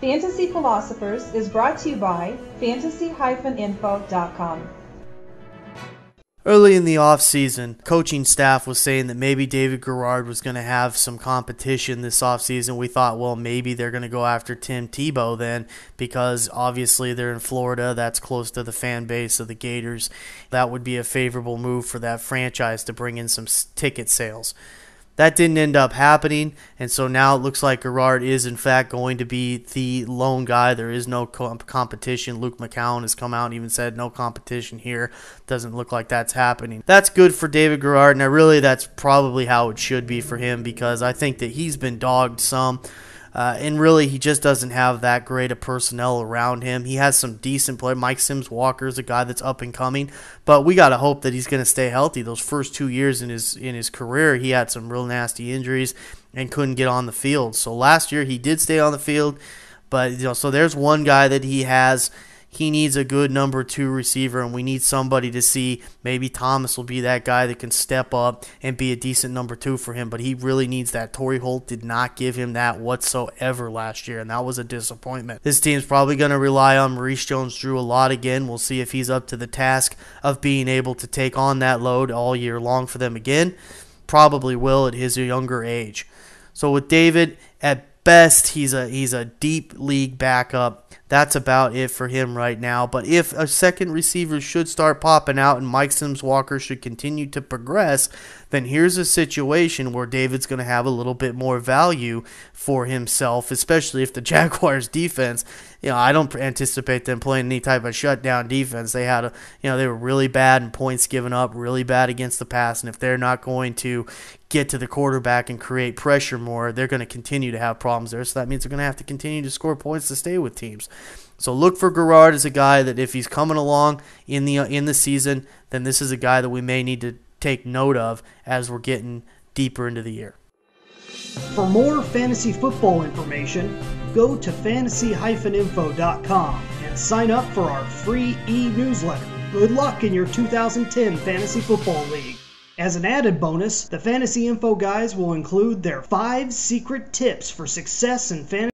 Fantasy Philosophers is brought to you by fantasy-info.com. Early in the offseason, coaching staff was saying that maybe David Garrard was going to have some competition this offseason. We thought, well, maybe they're going to go after Tim Tebow then, because obviously they're in Florida. That's close to the fan base of the Gators. That would be a favorable move for that franchise to bring in some ticket sales. That didn't end up happening, and so now it looks like Garrard is, in fact, going to be the lone guy. There is no competition. Luke McCown has come out and even said no competition here. Doesn't look like that's happening. That's good for David Garrard, and really that's probably how it should be for him, because I think that he's been dogged some. And really, he just doesn't have that great of personnel around him. He has some decent players. Mike Sims-Walker is a guy that's up and coming, but we got to hope that he's going to stay healthy. Those first 2 years in his career, he had some real nasty injuries and couldn't get on the field. So last year, he did stay on the field, but so there's one guy that he has. He needs a good number 2 receiver, and we need somebody to see. Maybe Thomas will be that guy that can step up and be a decent number 2 for him, but he really needs that. Torrey Holt did not give him that whatsoever last year, and that was a disappointment. This team's probably going to rely on Maurice Jones-Drew a lot again. We'll see if he's up to the task of being able to take on that load all year long for them again. Probably will at his younger age. So with David, at best, he's a deep league backup. That's about it for him right now. But if a second receiver should start popping out and Mike Sims-Walker should continue to progress, then here's a situation where David's going to have a little bit more value for himself, especially if the Jaguars defense, I don't anticipate them playing any type of shutdown defense. They had they were really bad in points given up, really bad against the pass, and if they're not going to get to the quarterback and create pressure more, they're going to continue to have problems there. So that means they're going to have to continue to score points to stay with teams. So look for Garrard as a guy that if he's coming along in the season, then this is a guy that we may need to take note of as we're getting deeper into the year. For more fantasy football information, go to fantasy-info.com and sign up for our free e-newsletter. Good luck in your 2010 Fantasy Football League. As an added bonus, the Fantasy Info guys will include their 5 secret tips for success in fantasy